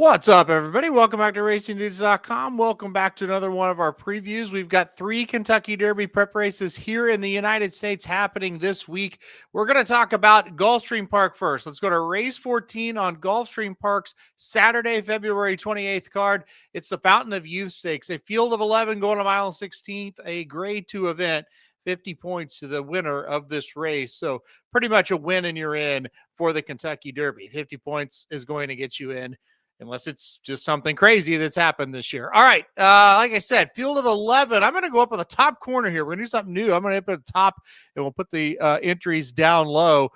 What's up, everybody? Welcome back to RacingDudes.com. Welcome back to another one of our previews. We've got 3 Kentucky Derby prep races here in the United States happening this week. We're going to talk about Gulfstream Park first. Let's go to race 14 on Gulfstream Park's Saturday, February 28th card. It's the Fountain of Youth Stakes, a field of 11 going a mile and 16th, a grade 2 event. 50 points to the winner of this race. So pretty much a win and you're in for the Kentucky Derby. 50 points is going to get you in, unless it's just something crazy that's happened this year. All right. Like I said, field of 11. I'm going to go up on the top corner here. We're going to do something new. I'm going to hit at the top, and we'll put the entries down low.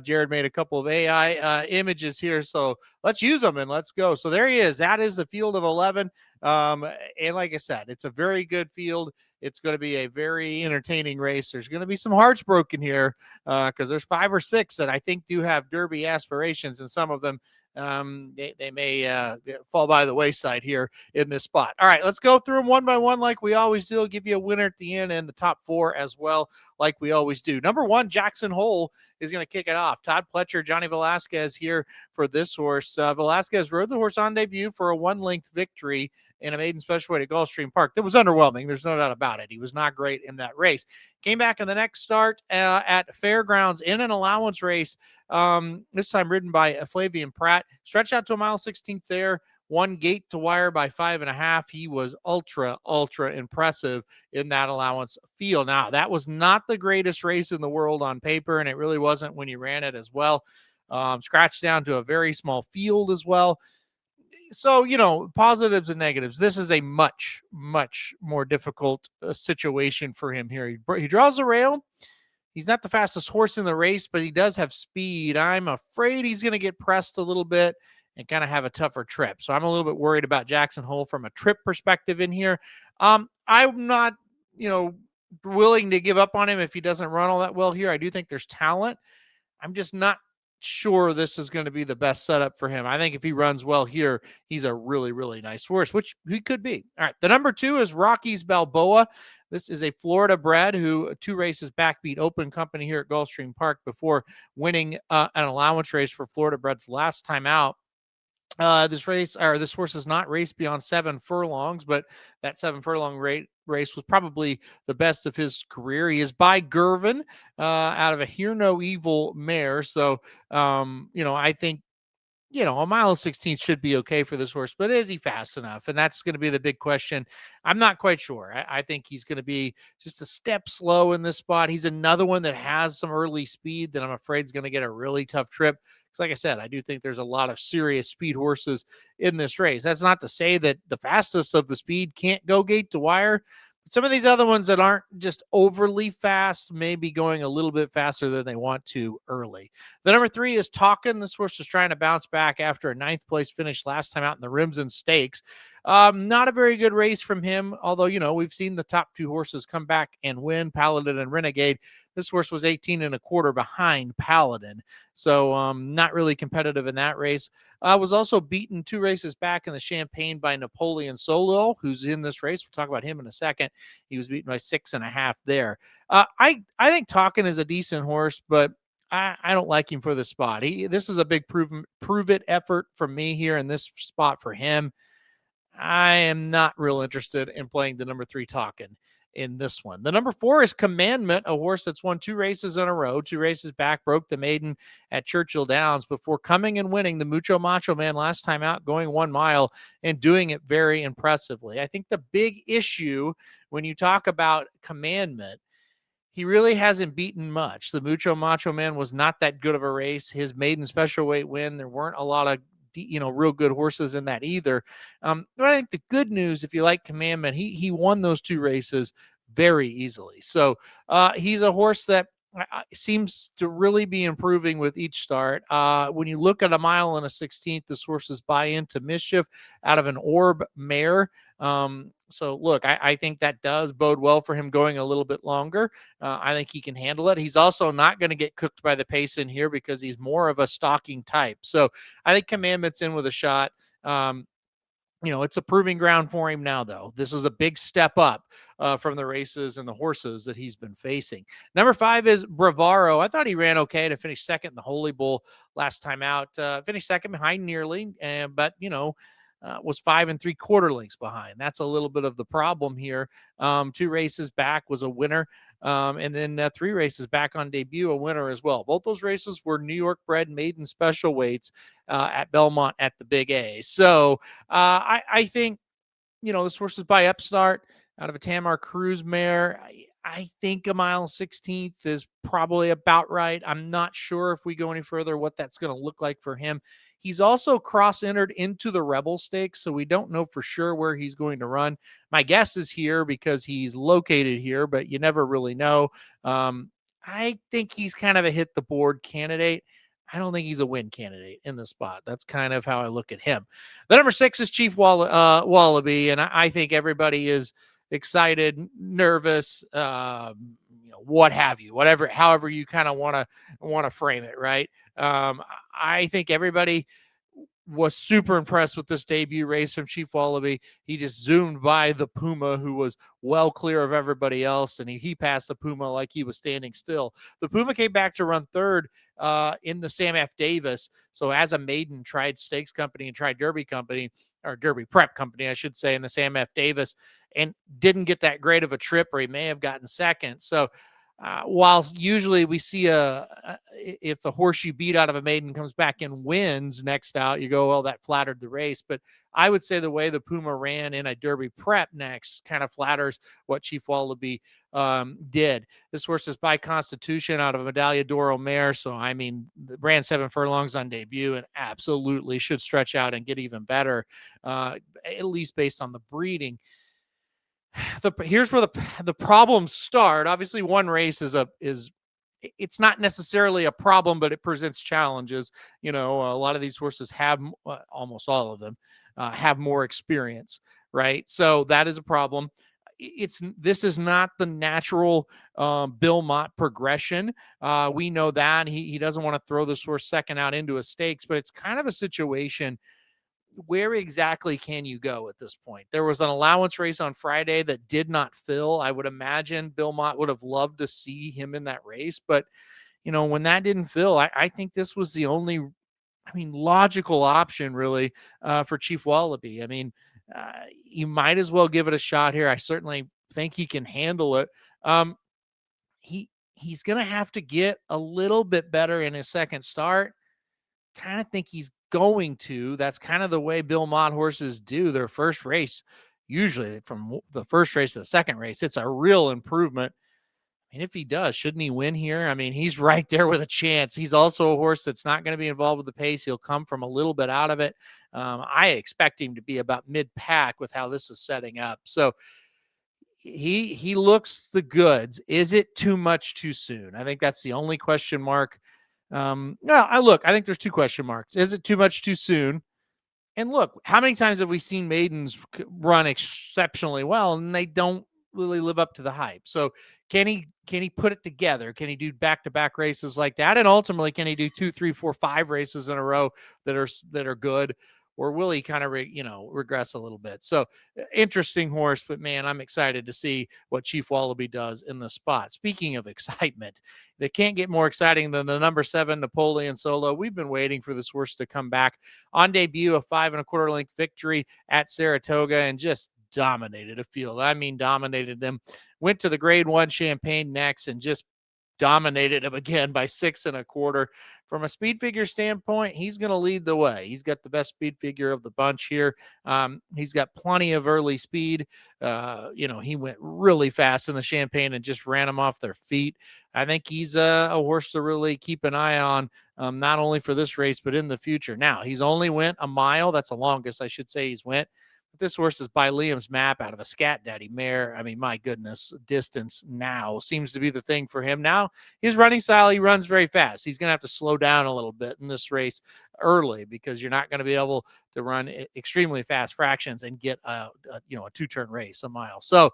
Jared made a couple of AI images here, so let's use them and let's go. So there he is. That is the field of 11. And like I said, it's a very good field. It's going to be a very entertaining race. There's going to be some hearts broken here because there's 5 or 6 that I think do have Derby aspirations, and some of them they may fall by the wayside here in this spot. All right, let's go through them one by one like we always do. I'll give you a winner at the end and the top 4 as well, like we always do. Number 1, Jackson Hole is going to kick it off. Todd Pletcher, Johnny Velasquez here for this horse. Velasquez rode the horse on debut for a 1-length victory in a maiden special weight at Gulfstream Park. That was underwhelming. There's no doubt about it. He was not great in that race. Came back in the next start at Fairgrounds in an allowance race, this time ridden by Flavian Pratt. Stretched out to a mile 16th there. Won gate to wire by 5.5. He was ultra impressive in that allowance field. Now, that was not the greatest race in the world on paper, and it really wasn't when you ran it as well. Scratched down to a very small field as well. So, positives and negatives. This is a much more difficult situation for him here. He draws the rail. He's not the fastest horse in the race, but he does have speed. I'm afraid he's going to get pressed a little bit and kind of have a tougher trip. So I'm a little bit worried about Jackson Hole from a trip perspective in here. I'm not, willing to give up on him if he doesn't run all that well here. I do think there's talent. I'm just not sure this is going to be the best setup for him. I think if he runs well here, he's a really nice horse, which he could be. All right. The number 2 is Rocky's Balboa. This is a Florida bred who 2 races back beat Open Company here at Gulfstream Park before winning an allowance race for Florida breds last time out. This horse is not raced beyond 7 furlongs, but that 7 furlong race was probably the best of his career. He is by Gervin out of a Hear No Evil mare. So, I think, a mile and 16 should be okay for this horse, but is he fast enough? And that's going to be the big question. I'm not quite sure. I think he's going to be just a step slow in this spot. He's another one that has some early speed that I'm afraid is going to get a really tough trip. Because like I said, I do think there's a lot of serious speed horses in this race. That's not to say that the fastest of the speed can't go gate to wire. Some of these other ones that aren't just overly fast may be going a little bit faster than they want to early. The number 3 is Talkin. This horse is trying to bounce back after a 9th place finish last time out in the Rims and Stakes. Not a very good race from him, although, we've seen the top 2 horses come back and win, Paladin and Renegade. This horse was 18.25 behind Paladin. So not really competitive in that race. Was also beaten 2 races back in the Champagne by Napoleon Solo, who's in this race. We'll talk about him in a second. He was beaten by 6.5 there. I think Talkin is a decent horse, but I don't like him for the spot. This is a big prove it effort from me here in this spot for him. I am not real interested in playing the number 3 Talkin in this one. The number 4 is Commandment, a horse that's won 2 races in a row, 2 races back, broke the maiden at Churchill Downs before coming and winning the Mucho Macho Man last time out, going 1 mile and doing it very impressively. I think the big issue when you talk about Commandment, he really hasn't beaten much. The Mucho Macho Man was not that good of a race. His maiden special weight win, there weren't a lot of real good horses in that either. But I think the good news, if you like Commandment, he won those 2 races very easily. So he's a horse that seems to really be improving with each start. When you look at a mile and a 16th, this horse is buy into Mischief out of an Orb mare. So look, I think that does bode well for him going a little bit longer. I think he can handle it. He's also not going to get cooked by the pace in here because he's more of a stalking type. So I think Commandment's in with a shot. It's a proving ground for him now, though. This is a big step up from the races and the horses that he's been facing. Number 5 is Bravaro. I thought he ran okay to finish second in the Holy Bull last time out. Finished second behind nearly, but was 5 3/4 lengths behind. That's a little bit of the problem here. 2 races back was a winner. And then 3 races back on debut, a winner as well. Both those races were New York bred maiden special weights at Belmont at the Big A. So I think, this horse is by Upstart out of a Tamar Cruz mare. I think a mile 16th is probably about right. I'm not sure if we go any further what that's going to look like for him. He's also cross-entered into the Rebel Stakes, so we don't know for sure where he's going to run. My guess is here because he's located here, but you never really know. I think he's kind of a hit the board candidate. I don't think he's a win candidate in the spot. That's kind of how I look at him. The number 6 is Chief Wallaby, and I think everybody is excited, nervous, what have you, however you kind of want to frame it, right? I think everybody was super impressed with this debut race from Chief Wallaby. He just zoomed by the Puma, who was well clear of everybody else, and he passed the Puma like he was standing still. The Puma came back to run third in the Sam F. Davis. So as a maiden, tried stakes company and tried Derby company, or Derby prep company, I should say, in the Sam F. Davis, and didn't get that great of a trip, or he may have gotten second. So while usually we see if the horse you beat out of a maiden comes back and wins next out, you go, well, that flattered the race. But I would say the way the Puma ran in a Derby prep next kind of flatters what Chief Wallaby did. This horse is by Constitution out of a Medaglia d'Oro mare. So, I mean, ran 7 furlongs on debut and absolutely should stretch out and get even better, at least based on the breeding. Here's where the problems start. Obviously, one race is it's not necessarily a problem, but it presents challenges. A lot of these horses have, almost all of them, have more experience, right? So that is a problem. This is not the natural Bill Mott progression. We know that he doesn't want to throw this horse second out into a stakes, but it's kind of a situation. Where exactly can you go at this point? There was an allowance race on Friday that did not fill. I would imagine Bill Mott would have loved to see him in that race, but when that didn't fill, I think this was the only, logical option really for Chief Wallaby. You might as well give it a shot here. I certainly think he can handle it. He's going to have to get a little bit better in his second start. Kind of think he's going to. That's kind of the way Bill Mott horses do their first race. Usually from the first race to the second race, it's a real improvement. And if he does, shouldn't he win here? He's right there with a chance. He's also a horse that's not going to be involved with the pace. He'll come from a little bit out of it. I expect him to be about mid-pack with how this is setting up. So he looks the goods. Is it too much too soon? I think that's the only question mark. I think there's 2 question marks. Is it too much too soon? And look, how many times have we seen maidens run exceptionally well and they don't really live up to the hype? So can he put it together? Can he do back-to-back races like that? And ultimately, can he do 2, 3, 4, 5 races in a row that are good? Or will he kind of, regress a little bit? So interesting horse, but man, I'm excited to see what Chief Wallaby does in the spot. Speaking of excitement, they can't get more exciting than the number 7 Napoleon Solo. We've been waiting for this horse to come back. On debut, a 5 1/4 length victory at Saratoga and just dominated a field. Dominated them. Went to the grade 1 Champagne next and just dominated him again by 6 1/4. From a speed figure standpoint, he's going to lead the way. He's got the best speed figure of the bunch here. He's got plenty of early speed. He went really fast in the Champagne and just ran them off their feet. I think he's a horse to really keep an eye on, not only for this race, but in the future. Now, he's only went a mile. That's the longest, I should say, he's went. This horse is by Liam's Map out of a Scat Daddy mare. My goodness, distance now seems to be the thing for him. Now, his running style, he runs very fast. He's going to have to slow down a little bit in this race early because you're not going to be able to run extremely fast fractions and get a 2-turn race a mile. So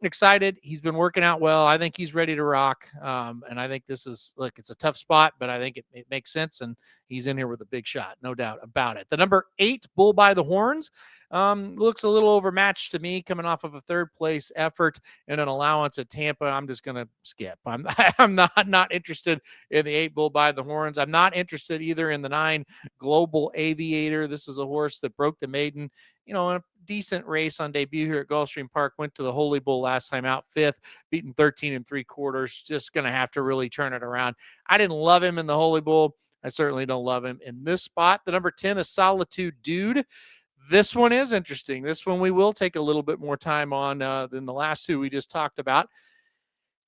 Excited. He's been working out well. I think he's ready to rock. And I think this is, look, it's a tough spot, but I think it makes sense. And he's in here with a big shot, no doubt about it. The number 8 Bull by the Horns looks a little overmatched to me, coming off of a third place effort and an allowance at Tampa. I'm just going to skip. I'm not interested in the 8 Bull by the Horns. I'm not interested either in the 9 Global Aviator. This is a horse that broke the maiden, in a decent race on debut here at Gulfstream Park. Went to the Holy Bull last time out, 5th, beaten 13 3/4. Just going to have to really turn it around. I didn't love him in the Holy Bull. I certainly don't love him in this spot. The number 10 is Solitude Dude. This one is interesting. This one we will take a little bit more time on than the last two we just talked about.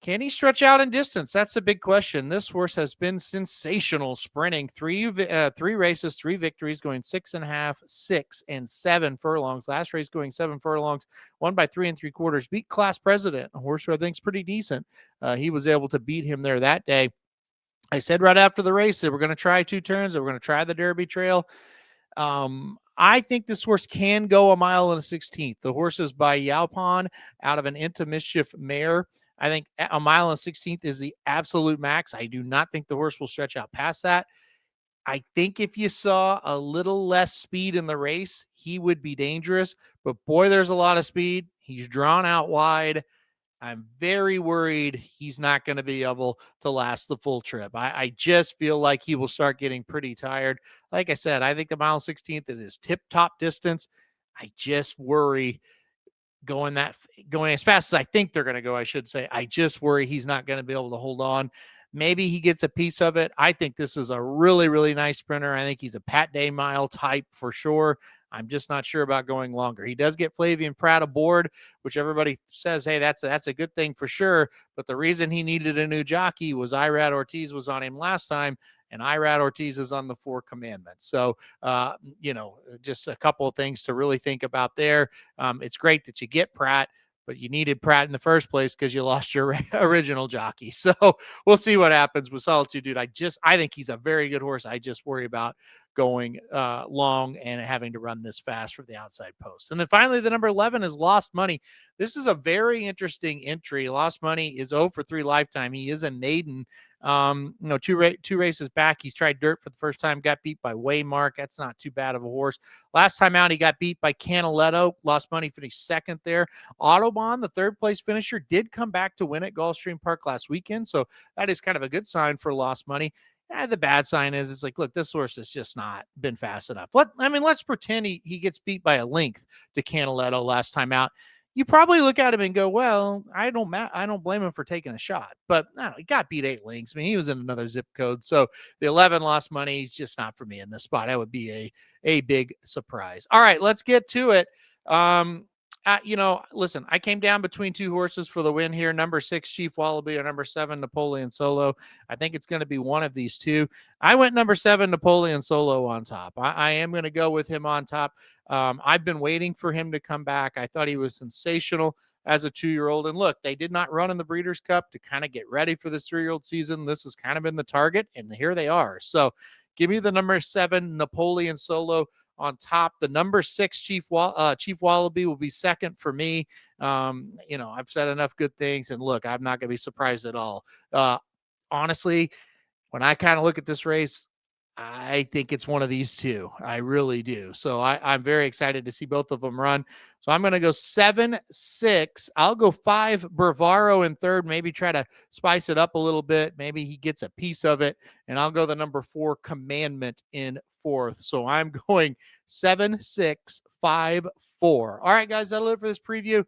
Can he stretch out in distance? That's a big question. This horse has been sensational sprinting. Three races, 3 victories, going 6.5, 6, and 7 furlongs. Last race going 7 furlongs, won by 3 3/4. Beat Class President, a horse who I think is pretty decent. He was able to beat him there that day. I said right after the race that we're going to try 2 turns, that we're going to try the Derby Trail. I think this horse can go 1 mile and a 16th. The horse is by Yaupon out of an Into Mischief mare. I think 1 mile and 16th is the absolute max. I do not think the horse will stretch out past that. I think if you saw a little less speed in the race, he would be dangerous. But boy, there's a lot of speed. He's drawn out wide. I'm very worried he's not going to be able to last the full trip. I just feel like he will start getting pretty tired. Like I said, I think the 1 16th is tip-top distance. I just worry going as fast as I think they're going to go, I should say. I just worry he's not going to be able to hold on. Maybe he gets a piece of it. I think this is a really, really nice sprinter. I think he's a Pat Day mile type for sure. I'm just not sure about going longer. He does get Flavian Pratt aboard, which everybody says, hey, that's a good thing for sure. But the reason he needed a new jockey was Irad Ortiz was on him last time, and Irad Ortiz is on the 4 Commandments. So, just a couple of things to really think about there. It's great that you get Pratt, but you needed Pratt in the first place because you lost your original jockey. So we'll see what happens with Solitude Dude. I think he's a very good horse. I just worry about going long and having to run this fast for the outside post. And then finally, the number 11 is Lost Money. This is a very interesting entry. Lost Money is 0 for 3 lifetime. He is a maiden. Two races back, he's tried dirt for the first time, got beat by Waymark. That's not too bad of a horse. Last time out, he got beat by Canaletto. Lost Money finished 2nd there. Autobahn, the 3rd place finisher, did come back to win at Gulfstream Park last weekend. So that is kind of a good sign for Lost Money. The bad sign is it's like, look, this horse has just not been fast enough. Let's pretend he gets beat by a length to Canaletto last time out. You probably look at him and go, well, I don't blame him for taking a shot. But I don't know, he got beat 8 lengths. I mean, he was in another zip code. So the 11 Lost Money is just not for me in this spot. That would be a big surprise. All right, let's get to it. Listen, I came down between 2 horses for the win here. Number 6, Chief Wallaby, or number 7, Napoleon Solo. I think it's going to be one of these two. I went number 7, Napoleon Solo on top. I am going to go with him on top. I've been waiting for him to come back. I thought he was sensational as a 2-year-old. And look, they did not run in the Breeders' Cup to kind of get ready for this 3-year-old season. This has kind of been the target, and here they are. So give me the number 7, Napoleon Solo on top. The number 6, Chief Wallaby, will be 2nd for me. I've said enough good things, and look, I'm not going to be surprised at all. Honestly, when I kind of look at this race, I think it's one of these two. I really do. So I'm very excited to see both of them run. So I'm going to go 7, 6. I'll go 5 Bravaro in 3rd, maybe try to spice it up a little bit. Maybe he gets a piece of it. And I'll go the number 4 Commandment in 4th. So I'm going 7, 6, 5, 4. All right, guys, that'll do it for this preview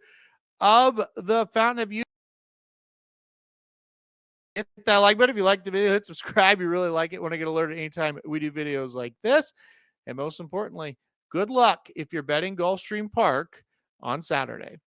of the Fountain of Youth. Hit that like button if you like the video. Hit subscribe. You really like it. Want to get alerted anytime we do videos like this. And most importantly, good luck if you're betting Gulfstream Park on Saturday.